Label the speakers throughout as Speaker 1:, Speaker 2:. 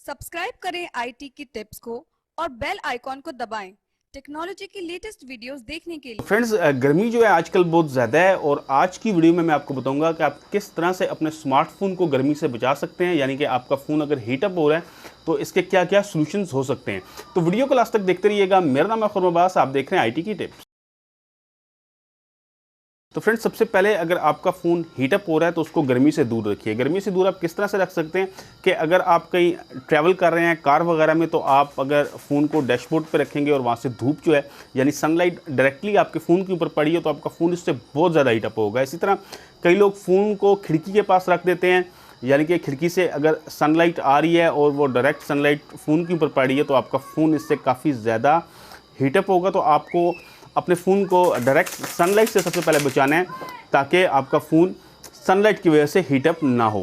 Speaker 1: Subscribe करें IT की tips को और बेल आइकॉन को दबाएं टेक्नोलॉजी की लेटेस्ट वीडियोस देखने के लिए।
Speaker 2: फ्रेंड्स, गर्मी जो है आजकल बहुत ज़्यादा है और आज की वीडियो में मैं आपको बताऊंगा कि आप किस तरह से अपने स्मार्टफोन को गर्मी से बचा सकते हैं। यानी कि आपका फ़ोन अगर हीटअप हो रहा है तो इसके क्या क्या सॉल्यूशंस हो सकते हैं। तो वीडियो को लास्ट तक देखते रहिएगा। मेरा नाम है खुरमा अब्बास, आप देख रहे हैं आईटी की टिप्स। तो फ्रेंड्स, सबसे पहले अगर आपका फ़ोन हीटअप हो रहा है तो उसको गर्मी से दूर रखिए। गर्मी से दूर आप किस तरह से रख सकते हैं कि अगर आप कहीं ट्रैवल कर रहे हैं कार वगैरह में, तो आप अगर फ़ोन को डैशबोर्ड पे रखेंगे और वहाँ से धूप जो है यानी सनलाइट डायरेक्टली आपके फ़ोन के ऊपर पड़ी है तो आपका फ़ोन इससे बहुत ज़्यादा हीटअप होगा। इसी तरह कई लोग फ़ोन को खिड़की के पास रख देते हैं, यानी कि खिड़की से अगर सनलाइट आ रही है और वो डायरेक्ट सनलाइट फ़ोन के ऊपर पड़ी है तो आपका फ़ोन इससे काफ़ी ज़्यादा हीटअप होगा। तो आपको अपने फ़ोन को डायरेक्ट सनलाइट से सबसे पहले बचाना है ताकि आपका फ़ोन सनलाइट की वजह से हीटअप ना हो।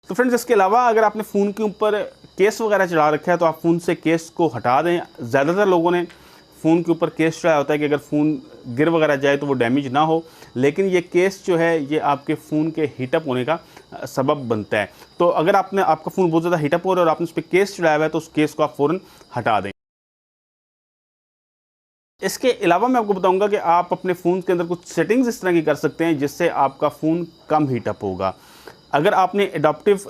Speaker 2: तो फ्रेंड्स, इसके अलावा अगर आपने फ़ोन के ऊपर केस वगैरह चढ़ा रखा है तो आप फ़ोन से केस को हटा दें। ज़्यादातर लोगों ने फ़ोन के ऊपर केस चढ़ाया होता है कि अगर फ़ोन गिर वगैरह जाए तो वो डैमेज ना हो, लेकिन ये केस जो है ये आपके फ़ोन के हीटअप होने का सबब बनता है। तो अगर आपका फ़ोन बहुत ज़्यादा हीटअप हो रहा है और आपने उस पर केस चढ़ाया हुआ है तो उस केस को आप फ़ौरन हटा दें। इसके अलावा मैं आपको बताऊंगा कि आप अपने फ़ोन के अंदर कुछ सेटिंग्स इस तरह की कर सकते हैं जिससे आपका फ़ोन कम हीटअप होगा। अगर आपने एडाप्टिव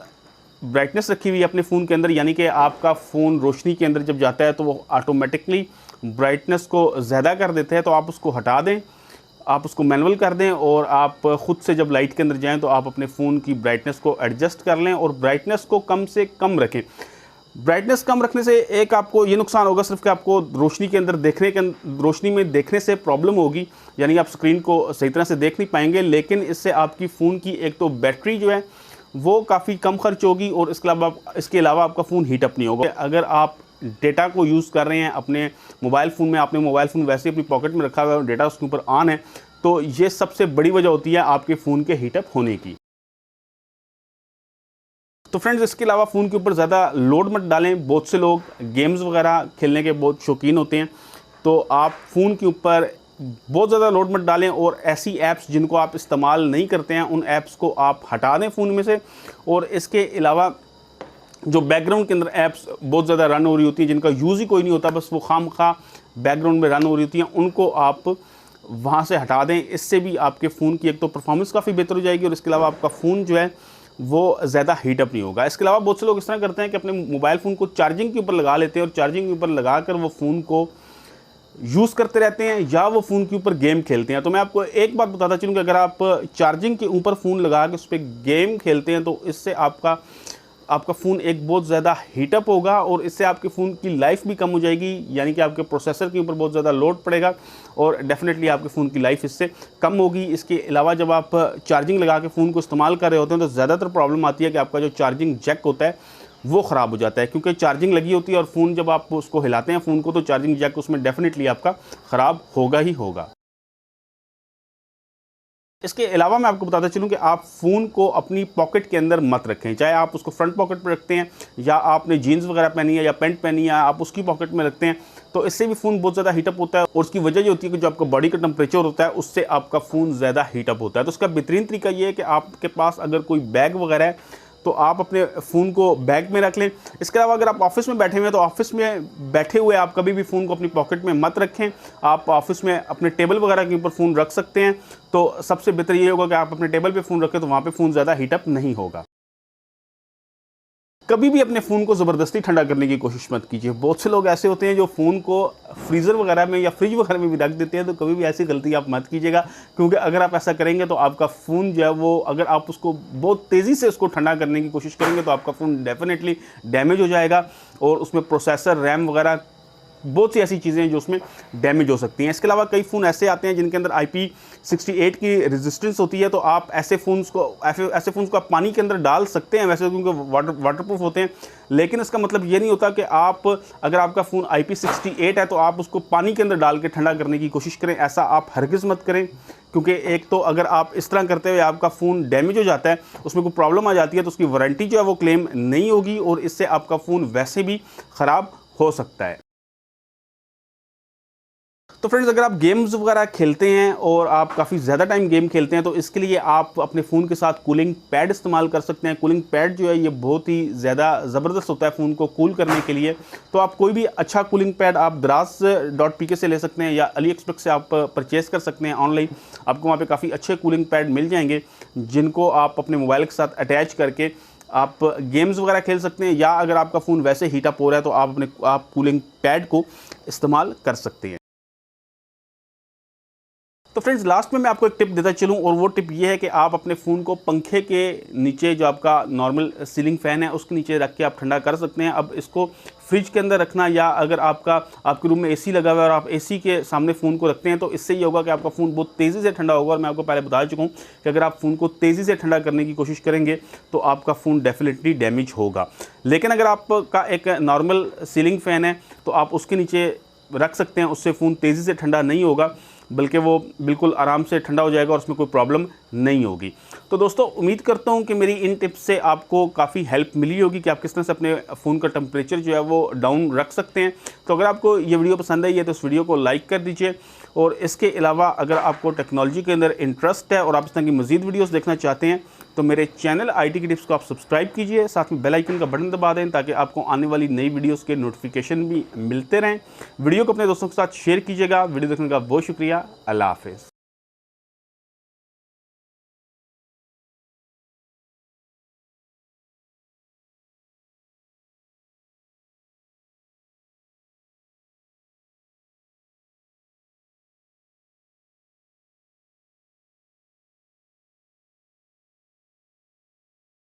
Speaker 2: ब्राइटनेस रखी हुई है अपने फ़ोन के अंदर, यानी कि आपका फ़ोन रोशनी के अंदर जब जाता है तो वो ऑटोमेटिकली ब्राइटनेस को ज़्यादा कर देते हैं, तो आप उसको हटा दें, आप उसको मैनुअल कर दें और आप ख़ुद से जब लाइट के अंदर जाएँ तो आप अपने फ़ोन की ब्राइटनेस को एडजस्ट कर लें और ब्राइटनेस को कम से कम रखें। ब्राइटनेस कम रखने से एक आपको ये नुकसान होगा सिर्फ कि आपको रोशनी के अंदर रोशनी में देखने से प्रॉब्लम होगी, यानी आप स्क्रीन को सही तरह से देख नहीं पाएंगे। लेकिन इससे आपकी फ़ोन की एक तो बैटरी जो है वो काफ़ी कम खर्च होगी और इसके अलावा आपका फ़ोन हीटअप नहीं होगा। अगर आप डेटा को यूज़ कर रहे हैं अपने मोबाइल फ़ोन में, आपने मोबाइल फ़ोन वैसे ही अपनी पॉकेट में रखा हुआ है और डेटा उसके ऊपर ऑन है, तो ये सबसे बड़ी वजह होती है आपके फ़ोन के हीटअप होने की। तो फ्रेंड्स, इसके अलावा फ़ोन के ऊपर ज़्यादा लोड मत डालें। बहुत से लोग गेम्स वगैरह खेलने के बहुत शौकीन होते हैं, तो आप फ़ोन के ऊपर बहुत ज़्यादा लोड मत डालें और ऐसी ऐप्स जिनको आप इस्तेमाल नहीं करते हैं उन ऐप्स को आप हटा दें फ़ोन में से। और इसके अलावा जो बैकग्राउंड के अंदर ऐप्स बहुत ज़्यादा रन हो रही होती हैं जिनका यूज़ ही कोई नहीं होता, बस वो खामखा बैकग्राउंड में रन हो रही होती हैं, उनको आप वहाँ से हटा दें। इससे भी आपके फ़ोन की एक तो परफॉर्मेंस काफ़ी बेहतर हो जाएगी और इसके अलावा आपका फ़ोन जो है वो ज़्यादा हीटअप नहीं होगा। इसके अलावा बहुत से लोग इस तरह करते हैं कि अपने मोबाइल फ़ोन को चार्जिंग के ऊपर लगा लेते हैं और चार्जिंग के ऊपर लगा कर वो फ़ोन को यूज़ करते रहते हैं या वो फ़ोन के ऊपर गेम खेलते हैं। तो मैं आपको एक बात बताता चलूँ कि अगर आप चार्जिंग के ऊपर फ़ोन लगा के उस पर गेम खेलते हैं तो इससे आपका फ़ोन एक बहुत ज़्यादा हीटअप होगा और इससे आपके फ़ोन की लाइफ भी कम हो जाएगी, यानी कि आपके प्रोसेसर के ऊपर बहुत ज़्यादा लोड पड़ेगा और डेफिनेटली आपके फ़ोन की लाइफ इससे कम होगी। इसके अलावा जब आप चार्जिंग लगा के फ़ोन को इस्तेमाल कर रहे होते हैं तो ज़्यादातर प्रॉब्लम आती है कि आपका जो चार्जिंग जैक होता है वो ख़राब हो जाता है, क्योंकि चार्जिंग लगी होती है और फ़ोन जब आप उसको हिलाते हैं फ़ोन को तो चार्जिंग जैक उसमें डेफिनेटली आपका ख़राब होगा ही होगा। इसके अलावा मैं आपको बताता चलूँ कि आप फ़ोन को अपनी पॉकेट के अंदर मत रखें, चाहे आप उसको फ्रंट पॉकेट पर रखते हैं या आपने जीन्स वगैरह पहनी है या पैंट पहनी है आप उसकी पॉकेट में रखते हैं, तो इससे भी फ़ोन बहुत ज़्यादा हीटअप होता है और उसकी वजह ये होती है कि जो आपका बॉडी का टेम्परेचर होता है उससे आपका फ़ोन ज़्यादा हीटअप होता है। तो उसका बेहतरीन तरीका ये है कि आपके पास अगर कोई बैग वगैरह है तो आप अपने फ़ोन को बैग में रख लें। इसके अलावा अगर आप ऑफिस में बैठे हुए हैं तो ऑफिस में बैठे हुए आप कभी भी फ़ोन को अपनी पॉकेट में मत रखें। आप ऑफिस में अपने टेबल वगैरह के ऊपर फ़ोन रख सकते हैं, तो सबसे बेहतर ये होगा कि आप अपने टेबल पे फ़ोन रखें तो वहाँ पे फ़ोन ज़्यादा हीटअप नहीं होगा। कभी भी अपने फ़ोन को ज़बरदस्ती ठंडा करने की कोशिश मत कीजिए। बहुत से लोग ऐसे होते हैं जो फ़ोन को फ्रीज़र वगैरह में या फ्रिज वगैरह में भी रख देते हैं, तो कभी भी ऐसी गलती आप मत कीजिएगा, क्योंकि अगर आप ऐसा करेंगे तो आपका फ़ोन जो है वो, अगर आप उसको बहुत तेज़ी से उसको ठंडा करने की कोशिश करेंगे तो आपका फ़ोन डेफिनेटली डैमेज हो जाएगा और उसमें प्रोसेसर, रैम वगैरह बहुत सी ऐसी चीज़ें हैं जो उसमें डैमेज हो सकती हैं। इसके अलावा कई फ़ोन ऐसे आते हैं जिनके अंदर IP68 की रेजिस्टेंस होती है, तो आप ऐसे फ़ोन्स को आप पानी के अंदर डाल सकते हैं वैसे, क्योंकि वाटरप्रूफ होते हैं, लेकिन इसका मतलब ये नहीं होता कि अगर आपका फ़ोन IP68 है तो आप उसको पानी के अंदर डाल के ठंडा करने की कोशिश करें। ऐसा आप हरगिज़ मत करें, क्योंकि एक तो अगर आप इस तरह करते हुए आपका फ़ोन डैमेज हो जाता है, उसमें कोई प्रॉब्लम आ जाती है तो उसकी वारंटी जो है वो क्लेम नहीं होगी और इससे आपका फ़ोन वैसे भी ख़राब हो सकता है। तो फ्रेंड्स, अगर आप गेम्स वगैरह खेलते हैं और आप काफ़ी ज़्यादा टाइम गेम खेलते हैं तो इसके लिए आप अपने फ़ोन के साथ कूलिंग पैड इस्तेमाल कर सकते हैं। कूलिंग पैड जो है ये बहुत ही ज़्यादा ज़बरदस्त होता है फ़ोन को कूल करने के लिए। तो आप कोई भी अच्छा कूलिंग पैड आप Draz.pk से ले सकते हैं या AliExpress से आप परचेज़ कर सकते हैं ऑनलाइन। आपको वहाँ पे काफ़ी अच्छे कूलिंग पैड मिल जाएंगे जिनको आप अपने मोबाइल के साथ अटैच करके आप गेम्स वगैरह खेल सकते हैं, या अगर आपका फ़ोन वैसे हीट अप हो रहा है तो आप कूलिंग पैड को इस्तेमाल कर सकते हैं। तो फ्रेंड्स, लास्ट में मैं आपको एक टिप देता चलूं, और वो टिप ये है कि आप अपने फ़ोन को पंखे के नीचे, जो आपका नॉर्मल सीलिंग फ़ैन है उसके नीचे रख के आप ठंडा कर सकते हैं। अब इसको फ्रिज के अंदर रखना, या अगर आपके रूम में एसी लगा हुआ है और आप एसी के सामने फ़ोन को रखते हैं तो इससे ये होगा कि आपका फ़ोन बहुत तेज़ी से ठंडा होगा। और मैं आपको पहले बता चुका हूँ कि अगर आप फ़ोन को तेज़ी से ठंडा करने की कोशिश करेंगे तो आपका फ़ोन डेफिनेटली डैमेज होगा। लेकिन अगर आपका एक नॉर्मल सीलिंग फ़ैन है तो आप उसके नीचे रख सकते हैं, उससे फ़ोन तेज़ी से ठंडा नहीं होगा, बल्कि वो बिल्कुल आराम से ठंडा हो जाएगा और उसमें कोई प्रॉब्लम नहीं होगी। तो दोस्तों, उम्मीद करता हूँ कि मेरी इन टिप्स से आपको काफ़ी हेल्प मिली होगी कि आप किस तरह से अपने फ़ोन का टेम्परेचर जो है वो डाउन रख सकते हैं। तो अगर आपको ये वीडियो पसंद आई है तो इस वीडियो को लाइक कर दीजिए, और इसके अलावा अगर आपको टेक्नोलॉजी के अंदर इंटरेस्ट है और आप इस तरह की मज़ीद वीडियोज़ देखना चाहते हैं तो मेरे चैनल IT की टिप्स को आप सब्सक्राइब कीजिए, साथ में बेल आइकन का बटन दबा दें ताकि आपको आने वाली नई वीडियोस के नोटिफिकेशन भी मिलते रहें। वीडियो को अपने दोस्तों के साथ शेयर कीजिएगा। वीडियो देखने का बहुत शुक्रिया। अल्लाह हाफ़िज़।